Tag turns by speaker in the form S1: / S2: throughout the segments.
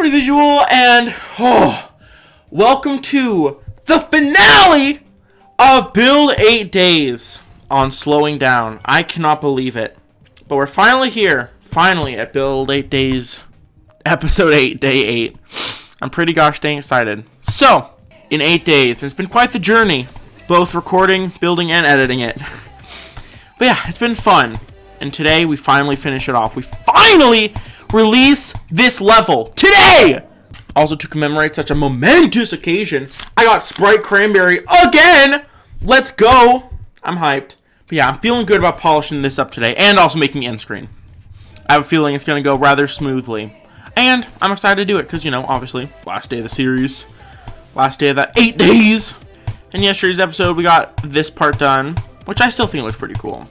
S1: AudieoVisual, and welcome to the finale of Build 8 Days on Slowing Down. I cannot believe it, but we're finally here, at Build 8 Days, Episode 8, Day 8. I'm pretty gosh dang excited. So, in 8 days, it's been quite the journey, both recording, building, and editing it. But yeah, it's been fun, and today we finally finish it off. We finally release this level today! Also, to commemorate such a momentous occasion, I got Sprite Cranberry again! Let's go! I'm hyped. But yeah, I'm feeling good about polishing this up today, and also making end screen. I have a feeling it's going to go rather smoothly. And I'm excited to do it, because, you know, obviously, last day of the series. Last day of that 8 days! In yesterday's episode, we got this part done, which I still think looks pretty cool.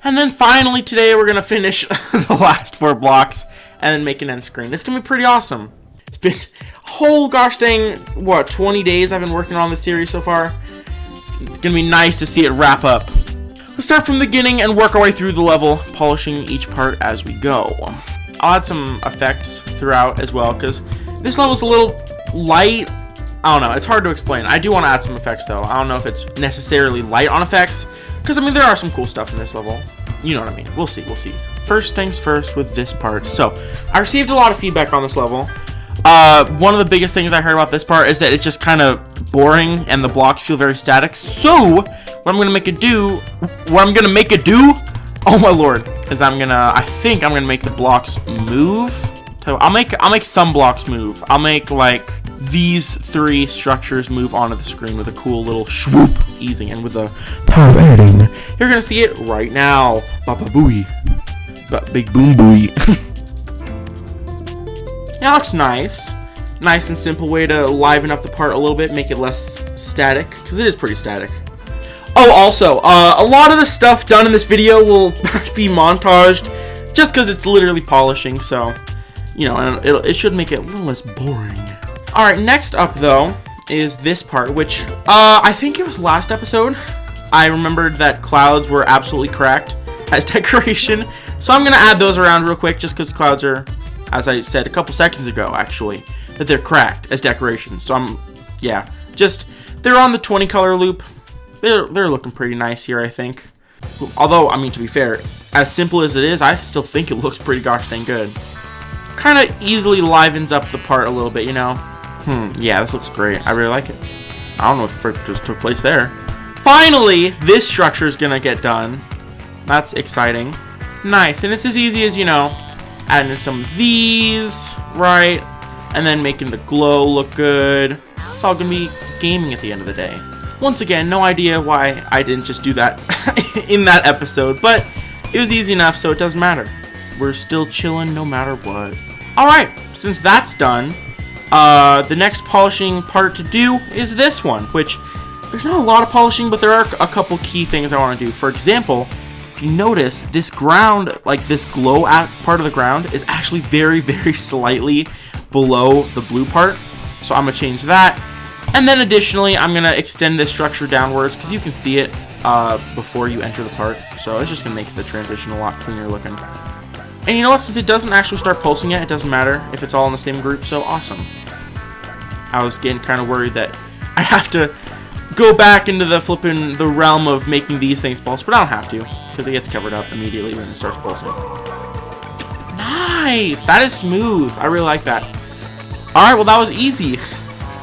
S1: And then finally today we're going to finish the last 4 blocks and then make an end screen. It's going to be pretty awesome. It's been a whole gosh dang, 20 days I've been working on this series so far. It's going to be nice to see it wrap up. Let's start from the beginning and work our way through the level, polishing each part as we go. I'll add some effects throughout as well because this level's a little light. I don't know, it's hard to explain. I do want to add some effects though. I don't know if it's necessarily light on effects. Because, I mean, there are some cool stuff in this level. You know what I mean. We'll see. First things first with this part. So, I received a lot of feedback on this level. One of the biggest things I heard about this part is that it's just kind of boring and the blocks feel very static. So, what I'm going to make it do, oh my lord, is I think I'm going to make the blocks move. So, I'll make some blocks move. I'll make, like, these 3 structures move onto the screen with a cool little swoop easing, and with the power of editing, you're gonna see it right now. Baba booey, big boom booey. Yeah, looks nice and simple way to liven up the part a little bit, make it less static, because it is pretty static. Oh, also, a lot of the stuff done in this video will be montaged, just because it's literally polishing. So, you know, and it should make it a little less boring. Alright, next up, though, is this part, which, I think it was last episode. I remembered that clouds were absolutely cracked as decoration, so I'm going to add those around real quick, just because clouds are, as I said a couple seconds ago, actually, that they're cracked as decoration. So they're on the 20 color loop. They're looking pretty nice here, I think. Although, I mean, to be fair, as simple as it is, I still think it looks pretty gosh dang good. Kind of easily livens up the part a little bit, you know? Yeah, this looks great. I really like it. I don't know what the frick just took place there. Finally, this structure is gonna get done. That's exciting. Nice, and it's as easy as, you know, adding in some of these, right? And then making the glow look good. It's all gonna be gaming at the end of the day. Once again, no idea why I didn't just do that in that episode, but it was easy enough, so it doesn't matter. We're still chilling no matter what. Alright, since that's done, the next polishing part to do is this one, which there's not a lot of polishing, but there are a couple key things I want to do. For example, if you notice, this ground, like this glow part of the ground, is actually very, very slightly below the blue part. So I'm going to change that. And then additionally, I'm going to extend this structure downwards because you can see it before you enter the part. So it's just going to make the transition a lot cleaner looking. And you know what, since it doesn't actually start pulsing yet, it doesn't matter if it's all in the same group, so awesome. I was getting kind of worried that I have to go back into the realm of making these things pulse, but I don't have to, because it gets covered up immediately when it starts pulsing. Nice! That is smooth. I really like that. Alright, well that was easy.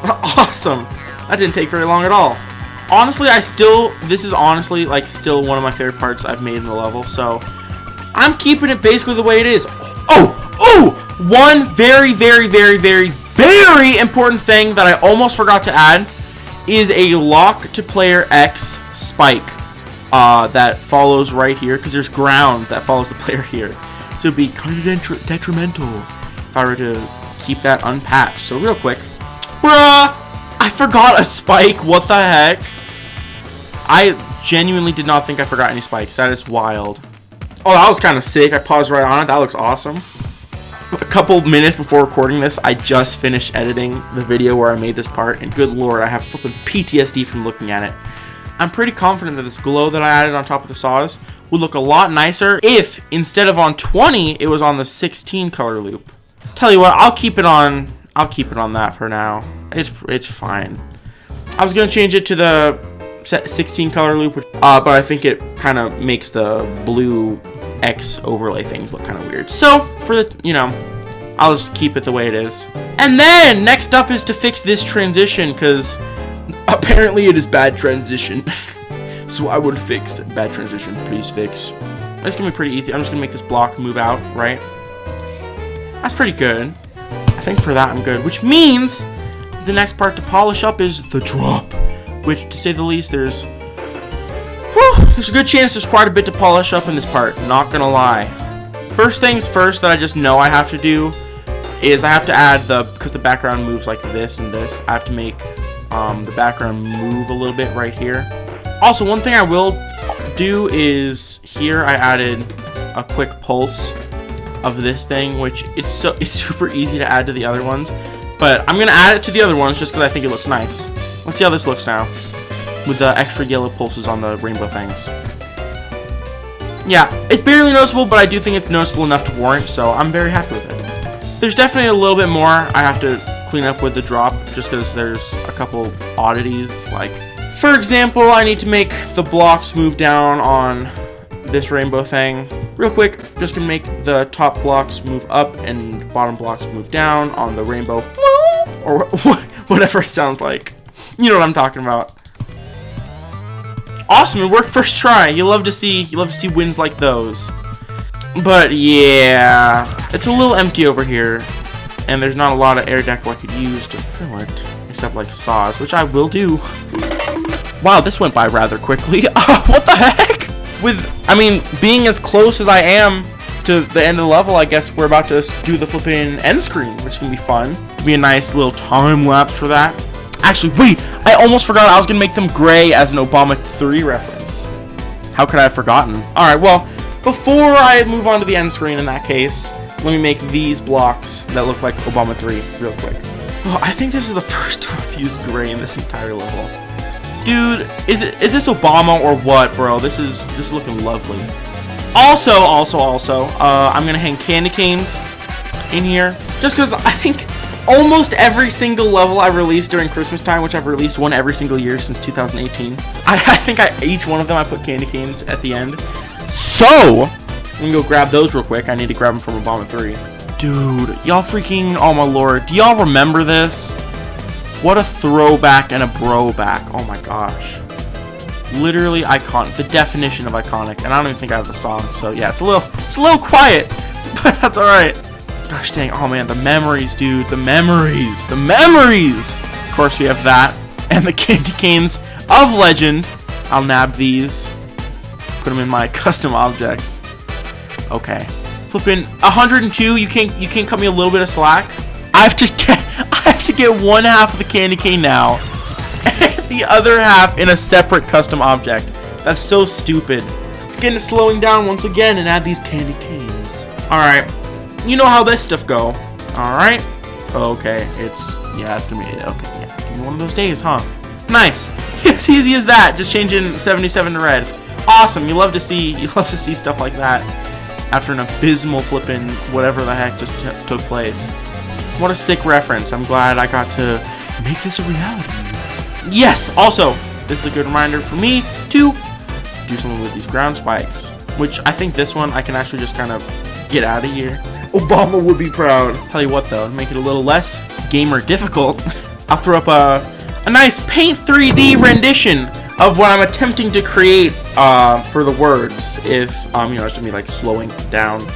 S1: Awesome. That didn't take very long at all. Honestly, this is honestly, like, still one of my favorite parts I've made in the level, so I'm keeping it basically the way it is. One very, very, very, very, very important thing that I almost forgot to add is a lock to player X spike that follows right here, because there's ground that follows the player here. So it'd be kind of detrimental if I were to keep that unpatched. So real quick, bruh, I forgot a spike. What the heck? I genuinely did not think I forgot any spikes. That is wild. Oh, that was kind of sick. I paused right on it. That looks awesome. A couple minutes before recording this, I just finished editing the video where I made this part, and good lord, I have flipping PTSD from looking at it. I'm pretty confident that this glow that I added on top of the saws would look a lot nicer if, instead of on 20, it was on the 16 color loop. Tell you what, I'll keep it on that for now. It's fine. I was gonna change it to the 16 color loop, but I think it kind of makes the blue X overlay things look kind of weird. So for the, you know, I'll just keep it the way it is. And then next up is to fix this transition, because apparently it is bad transition. So I would fix bad transition. Please fix. It's gonna be pretty easy. I'm just gonna make this block move out, right? That's pretty good. I think for that I'm good. Which means the next part to polish up is the drop. Which, to say the least, there's a good chance there's quite a bit to polish up in this part. Not gonna lie. First things first that I just know I have to do is I have to add because the background moves like this and this, I have to make the background move a little bit right here. Also, one thing I will do is here I added a quick pulse of this thing, which it's super easy to add to the other ones, but I'm gonna add it to the other ones just because I think it looks nice. Let's see how this looks now with the extra yellow pulses on the rainbow things. Yeah, it's barely noticeable, but I do think it's noticeable enough to warrant, so I'm very happy with it. There's definitely a little bit more I have to clean up with the drop, just because there's a couple oddities. Like, for example, I need to make the blocks move down on this rainbow thing. Real quick, just gonna make the top blocks move up and bottom blocks move down on the rainbow, or whatever it sounds like. You know what I'm talking about. Awesome, it worked first try. You love to see wins like those. But yeah, it's a little empty over here, and there's not a lot of air deco I could use to fill it, except like saws, which I will do. Wow, this went by rather quickly. What the heck? I mean, being as close as I am to the end of the level, I guess we're about to do the flipping end screen, which is gonna be fun. It'll be a nice little time lapse for that. Actually, wait, I almost forgot I was going to make them gray as an Obama 3 reference. How could I have forgotten? Alright, well, before I move on to the end screen in that case, let me make these blocks that look like Obama 3 real quick. Oh, I think this is the first time I've used gray in this entire level. Dude, is this Obama or what, bro? This is looking lovely. Also, I'm going to hang candy canes in here, just because I think almost every single level I released during Christmas time, which I've released one every single year since 2018, I think each one of them I put candy canes at the end. So, I'm gonna go grab those real quick. I need to grab them from Obama 3. Dude, y'all freaking, oh my lord, do y'all remember this? What a throwback and a broback. Oh my gosh. Literally iconic, the definition of iconic, and I don't even think I have the song, so yeah, it's a little quiet, but that's alright. Gosh dang, oh man, the memories, dude, the memories! Of course we have that, and the candy canes of legend. I'll nab these, put them in my custom objects. Okay, flipping 102, you can't cut me a little bit of slack. I have to get one half of the candy cane now, and the other half in a separate custom object. That's so stupid. Let's get into slowing down once again and add these candy canes. Alright. You know how this stuff go. Alright. Okay, it's gonna be, okay, yeah, it's gonna be one of those days, huh? Nice. It's easy as that, just changing 77 to red. Awesome, you love to see stuff like that after an abysmal flipping whatever the heck just took place. What a sick reference. I'm glad I got to make this a reality. Yes, also, this is a good reminder for me to do something with these ground spikes, which I think this one I can actually just kind of get out of here. Obama would be proud. Tell you what though, to make it a little less gamer difficult, I'll throw up a nice Paint 3D rendition of what I'm attempting to create for the words. If it's gonna be like slowing down.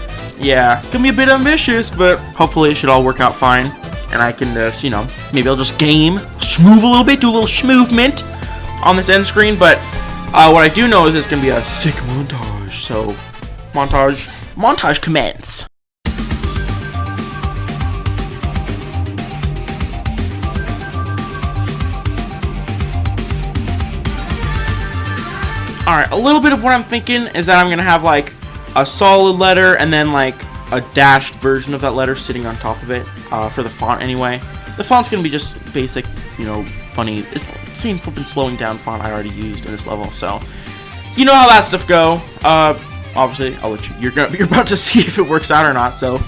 S1: Yeah, it's gonna be a bit ambitious, but hopefully it should all work out fine. And I can just, maybe I'll just schmoove a little bit, do a little schmoovement on this end screen. But what I do know is it's gonna be a sick montage. So, montage commence. Alright, a little bit of what I'm thinking is that I'm going to have like a solid letter and then like a dashed version of that letter sitting on top of it for the font anyway. The font's going to be just basic, funny. It's the same flipping slowing down font I already used in this level, so you know how that stuff go. Obviously, I'll let you. You're about to see if it works out or not, so.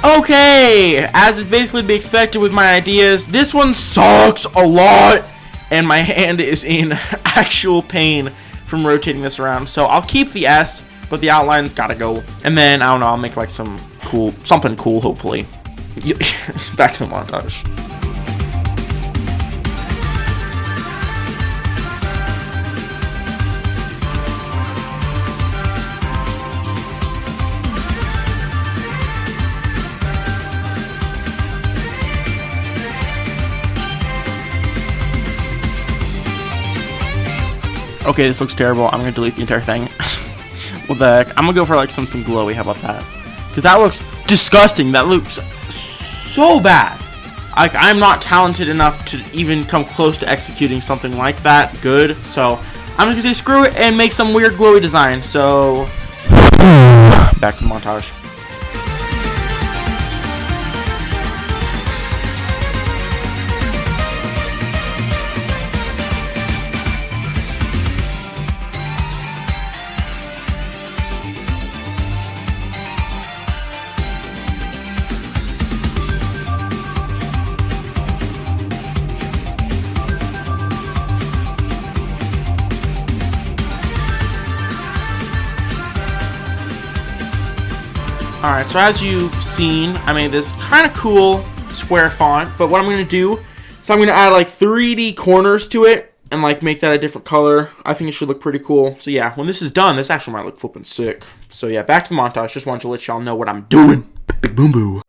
S1: Okay, as is basically to be expected with my ideas, this one sucks a lot, and my hand is in actual pain from rotating this around. So I'll keep the S, but the outline's gotta go. And then, I don't know, I'll make like something cool, hopefully. Back to the montage. Okay, this looks terrible. I'm gonna delete the entire thing. What the heck? I'm gonna go for like something glowy. How about that? Because that looks disgusting. That looks so bad. Like, I'm not talented enough to even come close to executing something like that good. So I'm just gonna say screw it and make some weird glowy design. So back to the montage. Alright, so as you've seen, I made this kind of cool square font, but what I'm going to do is I'm going to add like 3D corners to it and like make that a different color. I think it should look pretty cool. So yeah, when this is done, this actually might look flippin' sick. So yeah, back to the montage. Just wanted to let y'all know what I'm doing. Big boom boo.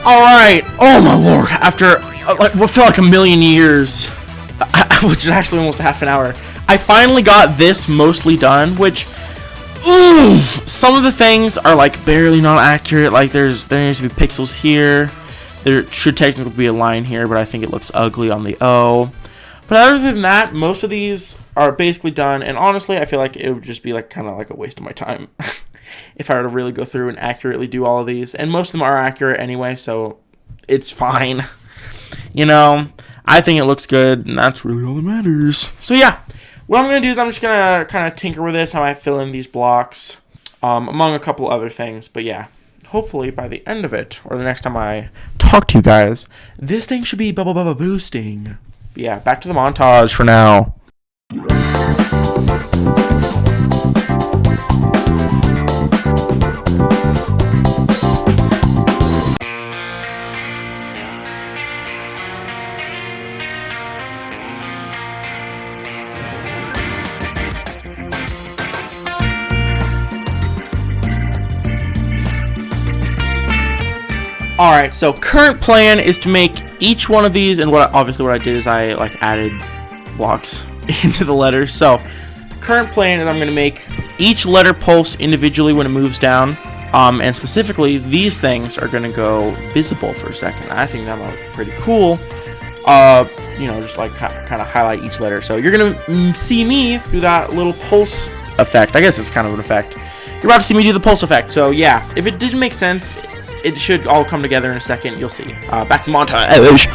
S1: Alright, oh my lord, after like what felt like a million years, which is actually almost a half an hour, I finally got this mostly done, which, some of the things are like barely not accurate, like there needs to be pixels here, there should technically be a line here, but I think it looks ugly on the O. But other than that, most of these are basically done, and honestly, I feel like it would just be like kind of like a waste of my time. If I were to really go through and accurately do all of these. And most of them are accurate anyway, so it's fine. You know, I think it looks good, and that's really all that matters. So yeah, what I'm going to do is I'm just going to kind of tinker with this, how I fill in these blocks, among a couple other things. But yeah, hopefully by the end of it, or the next time I talk to you guys, this thing should be bubba boosting. But yeah, back to the montage for now. Alright, so current plan is to make each one of these, and obviously what I did is I like added blocks into the letters. So current plan is I'm going to make each letter pulse individually when it moves down, and specifically these things are going to go visible for a second. I think that might look pretty cool. You know, just like kind of highlight each letter. So you're going to see me do that little pulse effect. I guess it's kind of an effect. You're about to see me do the pulse effect. So yeah, if it didn't make sense, it should all come together in a second. You'll see. Back to montage.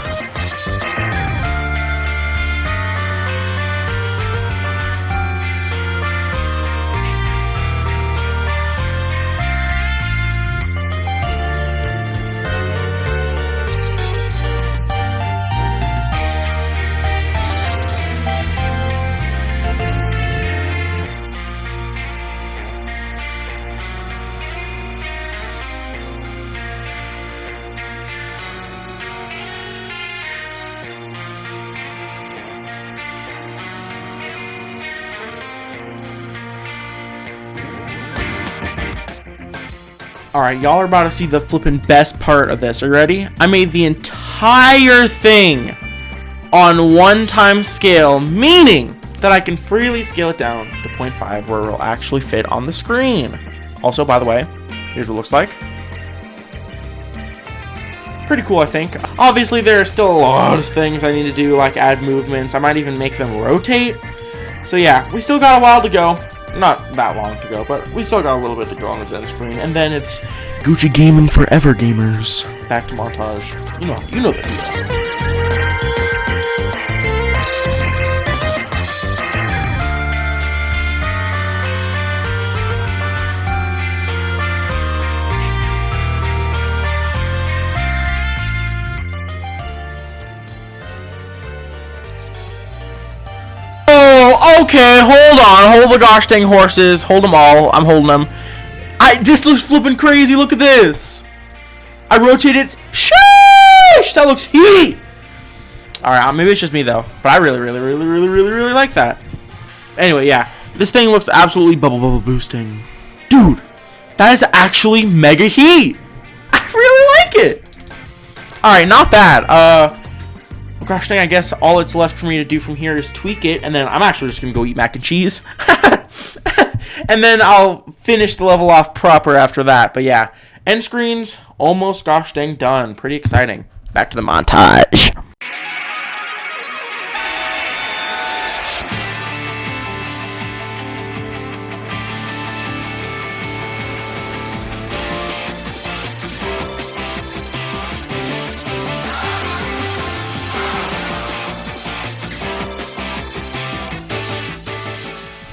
S1: Alright, y'all are about to see the flippin' best part of this. Are you ready? I made the entire thing on 1x scale, meaning that I can freely scale it down to 0.5 where it will actually fit on the screen. Also, by the way, here's what it looks like. Pretty cool, I think. Obviously, there are still a lot of things I need to do, like add movements. I might even make them rotate. So yeah, we still got a while to go. Not that long to go, but we still got a little bit to go on this end screen. And then it's Gucci Gaming Forever, gamers. Back to montage. You know the deal. Okay, hold on. Hold the gosh dang horses. Hold them all. I'm holding them. This looks flipping crazy. Look at this. I rotated. Sheesh! That looks heat. Alright, maybe it's just me though. But I really like that. Anyway, yeah. This thing looks absolutely bubble boosting. Dude, that is actually mega heat. I really like it. Alright, not bad. Gosh dang, I guess all it's left for me to do from here is tweak it, and then I'm actually just gonna go eat mac and cheese. And then I'll finish the level off proper after that. But yeah, end screens almost gosh dang done. Pretty exciting. Back to the montage.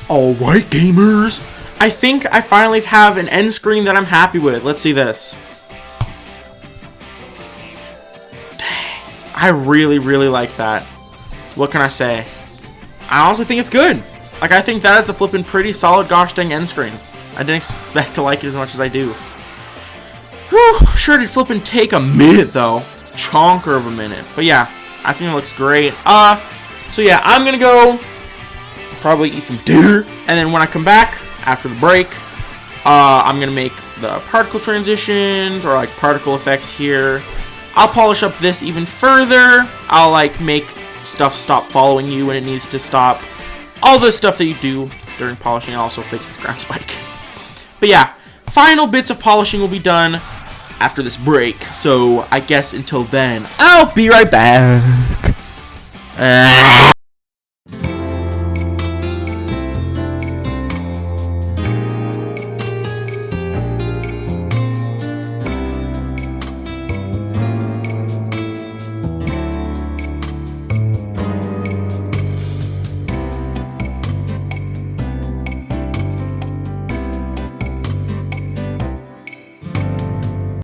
S1: Alright, gamers. I think I finally have an end screen that I'm happy with. Let's see this. Dang. I really like that. What can I say? I honestly think it's good. Like, I think that is a flippin' pretty solid gosh dang end screen. I didn't expect to like it as much as I do. Whew, sure did flippin' take a minute though. Chonker of a minute. But yeah, I think it looks great. So yeah, I'm gonna go probably eat some dinner, and then when I come back after the break, I'm gonna make the particle transitions or like particle effects here. I'll polish up this even further. I'll like make stuff stop following you when it needs to stop. All the stuff that you do during polishing. I'll also fix this ground spike. But yeah, final bits of polishing will be done after this break. So I guess until then, I'll be right back.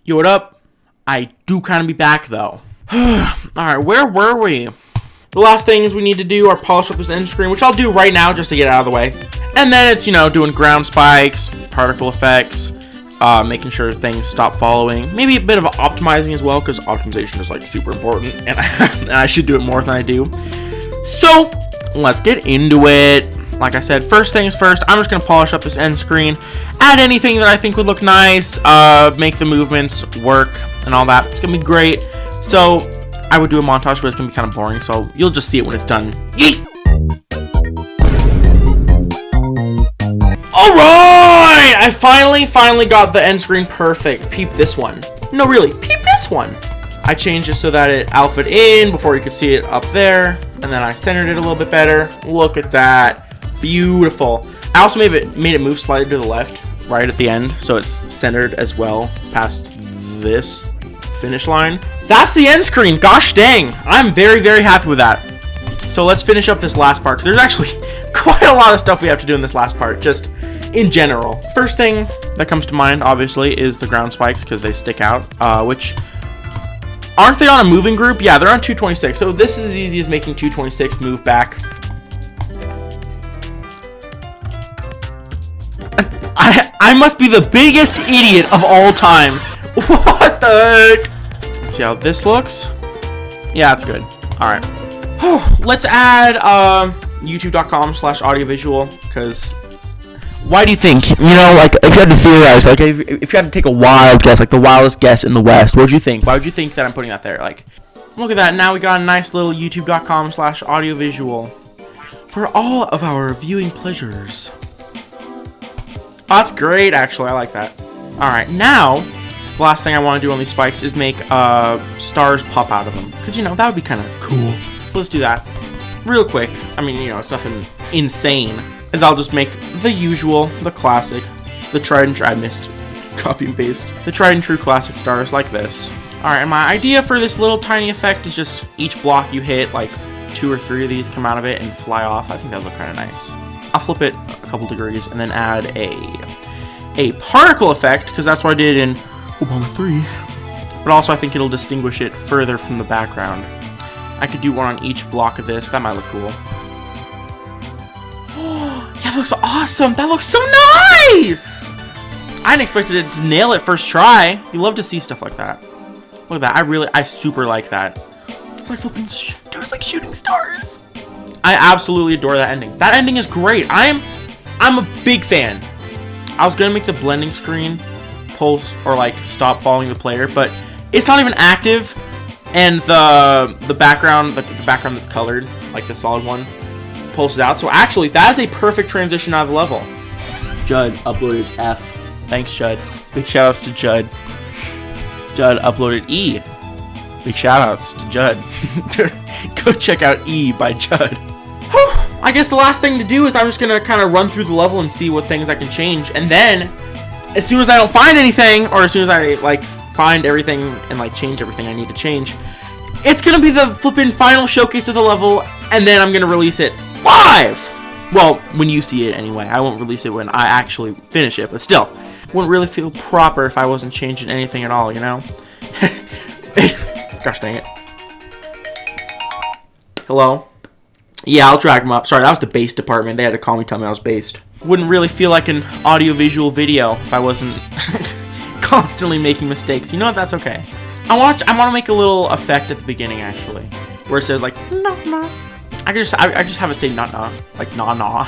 S1: Yo, what up? I do kind of be back, though. Alright, where were we? The last things we need to do are polish up this end screen, which I'll do right now just to get it out of the way. And then it's, doing ground spikes, particle effects, making sure things stop following. Maybe a bit of optimizing as well, because optimization is, like, super important, and I should do it more than I do. So, let's get into it. Like I said, first things first, I'm just going to polish up this end screen, add anything that I think would look nice, make the movements work, and all that. It's going to be great. So, I would do a montage, but it's going to be kind of boring, so you'll just see it when it's done. Yeet! Alright! I finally got the end screen perfect. Peep this one. No, really, peep this one. I changed it so that it alphaed in before you could see it up there, and then I centered it a little bit better. Look at that. Beautiful. I also made it move slightly to the left, right at the end, so it's centered as well past this finish line. That's the end screen. Gosh dang. I'm very happy with that. So let's finish up this last part, because there's actually quite a lot of stuff we have to do in this last part, just in general. First thing that comes to mind, obviously, is the ground spikes, because they stick out, which... Aren't they on a moving group? Yeah, they're on 226. So this is as easy as making 226 move back. I must be the biggest idiot of all time. What the heck? Let's see how this looks. Yeah, it's good. All right. Let's add youtube.com/audiovisual, because Why do you think? You know, like, if you had to theorize, like, if you had to take a wild guess, like the wildest guess in the West, what would you think? Why would you think that I'm putting that there? Like, look at that. Now we got a nice little youtube.com/audiovisual for all of our viewing pleasures. Oh, that's great, actually. I like that. Alright, now, the last thing I want to do on these spikes is make stars pop out of them. Because, you know, that would be kind of cool. So let's do that real quick. I mean, you know, it's nothing insane. Is I'll just make the usual, the classic, the tried and true, I missed copy and paste, the tried and true classic stars like this. Alright, and my idea for this little tiny effect is just each block you hit, like 2 or 3 of these come out of it and fly off. I think that would look kind of nice. I'll flip it a couple degrees and then add a particle effect, because that's what I did in Obama 3. But also I think it'll distinguish it further from the background. I could do one on each block of this. That might look cool. Yeah, that looks awesome. That looks so nice. I didn't expect it to nail it first try. You love to see stuff like that. Look at that. I super like that. It's like flipping, it's like shooting stars. I absolutely adore that ending. That ending is great. I'm a big fan. I was gonna make the blending screen pulse or like stop following the player, but it's not even active, and the background that's colored, like the solid one, pulses out. So actually, that is a perfect transition out of the level. Judd uploaded F. Thanks, Judd. Big shoutouts to Judd. Judd uploaded E. Big shoutouts to Judd. Go check out E by Judd. I guess the last thing to do is I'm just gonna kind of run through the level and see what things I can change, and then as soon as I don't find anything, or as soon as I like find everything and like change everything I need to change, it's gonna be the flippin' final showcase of the level, and then I'm gonna release it live! Well, when you see it anyway. I won't release it when I actually finish it, but still, wouldn't really feel proper if I wasn't changing anything at all, you know? Gosh dang it. Hello? Yeah, I'll drag them up. Sorry, that was the bass department. They had to call me, tell me I was based. Wouldn't really feel like an audiovisual video if I wasn't constantly making mistakes. You know what? That's okay. I want to make a little effect at the beginning, actually, where it says like nah nah. I just have it say nah nah, like nah nah.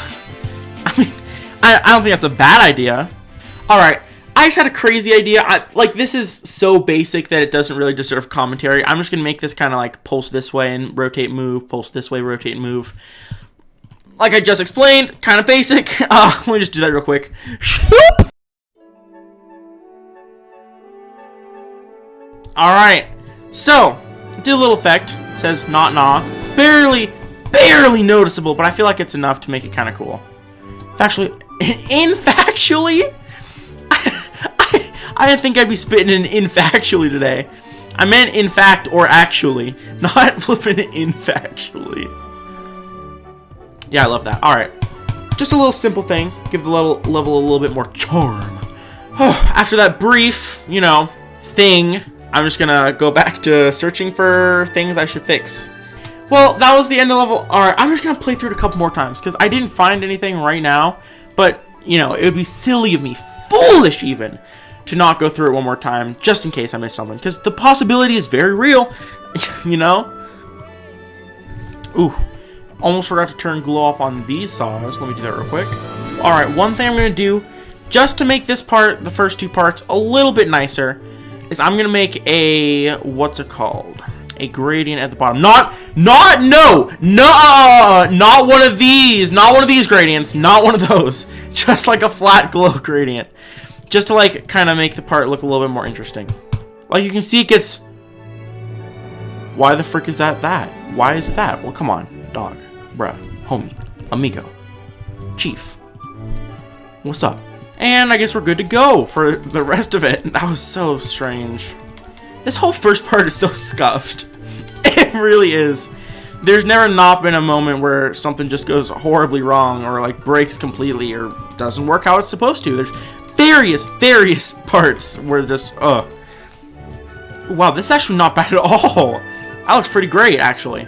S1: I mean, I don't think that's a bad idea. All right, I just had a crazy idea. Like, this is so basic that it doesn't really deserve commentary. I'm just gonna make this kind of like pulse this way and rotate, move, pulse this way, rotate, and move. Like I just explained, kind of basic. Let me just do that real quick. All right, so did a little effect. It says not nah. It's barely noticeable, but I feel like it's enough to make it kind of cool. Factually, I didn't think I'd be spitting in factually today. I meant in fact or actually, not flipping it in factually. Yeah, I love that. All right, just a little simple thing. Give the level a little bit more charm. After that brief, you know, thing, I'm just gonna go back to searching for things I should fix. Well, that was the end of the level. All right, I'm just gonna play through it a couple more times because I didn't find anything right now. But you know, it would be silly of me, foolish even, to not go through it one more time just in case I missed something, because the possibility is very real. You know. Ooh. Almost forgot to turn glow off on these saws. Let me do that real quick. Alright, one thing I'm going to do, just to make this part, the first two parts, a little bit nicer, is I'm going to make a, what's it called? A gradient at the bottom. Not one of these. Not one of these gradients. Not one of those. Just like a flat glow gradient. Just to like, kind of make the part look a little bit more interesting. Like you can see it gets... Why the frick is that? Why is it that? Well, come on, dog. Bruh, homie, amigo, chief, what's up? And I guess we're good to go for the rest of it. That was so strange. This whole first part is so scuffed. It really is. There's never not been a moment where something just goes horribly wrong or like breaks completely or doesn't work how it's supposed to. There's various parts where just, wow, this is actually not bad at all. That looks pretty great, actually.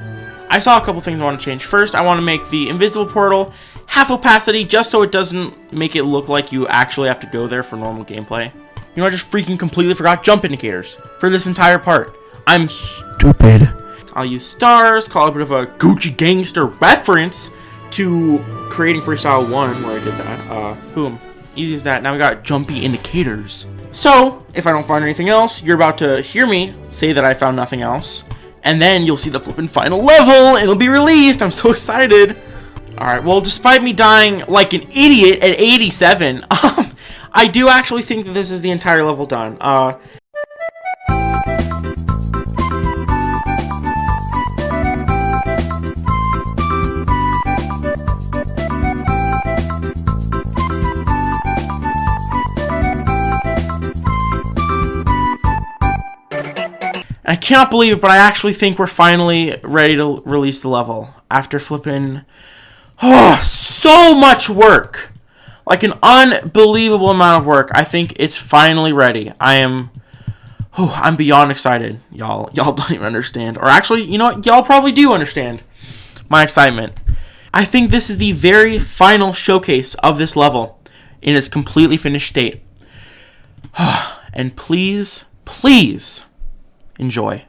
S1: I saw a couple things I want to change. First, I want to make the invisible portal half opacity just so it doesn't make it look like you actually have to go there for normal gameplay. You know, I just freaking completely forgot jump indicators for this entire part. I'm stupid. I'll use stars, call it a bit of a Gucci gangster reference to creating Freestyle 1, where I did that. Boom. Easy as that. Now we got jumpy indicators. So, if I don't find anything else, you're about to hear me say that I found nothing else. And then you'll see the flippin' final level, and it'll be released. I'm so excited. Alright, well, despite me dying like an idiot at 87, I do actually think that this is the entire level done. I cannot believe it, but I actually think we're finally ready to release the level after flipping so much work, like an unbelievable amount of work. I think it's finally ready. I'm beyond excited, y'all. Y'all don't even understand, or actually, you know what? Y'all probably do understand my excitement. I think this is the very final showcase of this level in its completely finished state. And please, please, enjoy.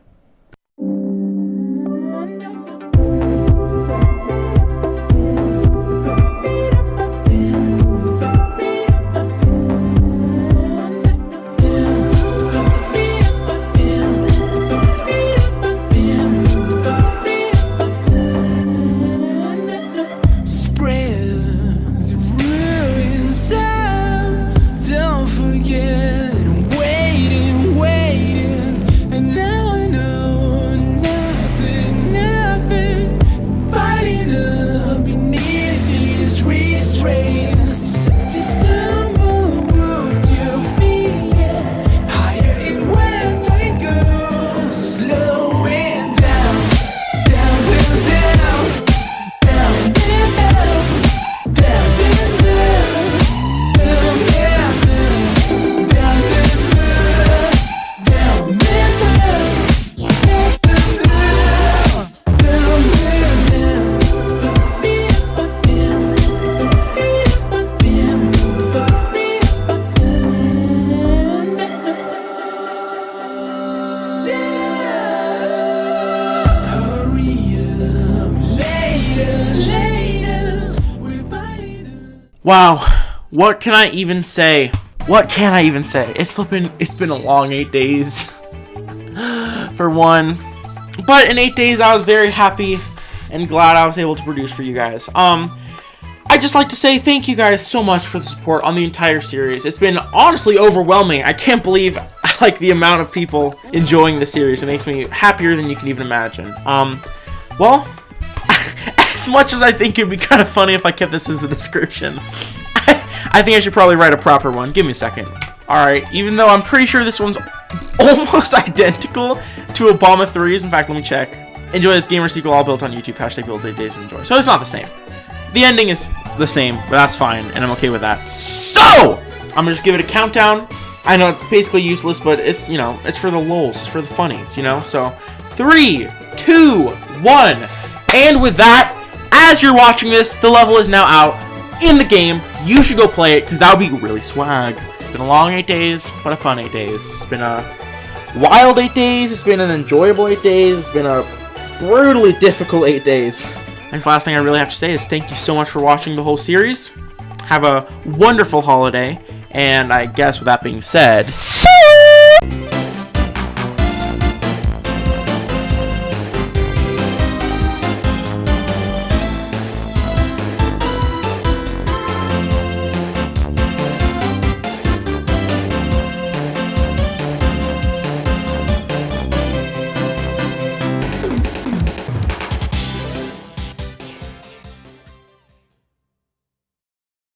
S1: Wow, what can I even say? What can I even say? It's been a long 8 days, for one. But in 8 days, I was very happy and glad I was able to produce for you guys. I'd just like to say thank you guys so much for the support on the entire series. It's been honestly overwhelming. I can't believe, like, the amount of people enjoying the series. It makes me happier than you can even imagine. Well, as much as I think it'd be kind of funny if I kept this as the description, I think I should probably write a proper one. Give me a second. Alright, even though I'm pretty sure this one's almost identical to Obama 3's. In fact, let me check. Enjoy this gamer sequel all built on YouTube. Hashtag build 8 days and enjoy. So it's not the same. The ending is the same, but that's fine, and I'm okay with that. So, I'm gonna just give it a countdown. I know it's basically useless, but it's, you know, it's for the lols. It's for the funnies, you know? So, 3, 2, 1. And with that, as you're watching this, the level is now out in the game. You should go play it, because that would be really swag. It's been a long 8 days, but a fun 8 days. It's been a wild 8 days. It's been an enjoyable 8 days. It's been a brutally difficult 8 days. And the last thing I really have to say is thank you so much for watching the whole series. Have a wonderful holiday. And I guess with that being said,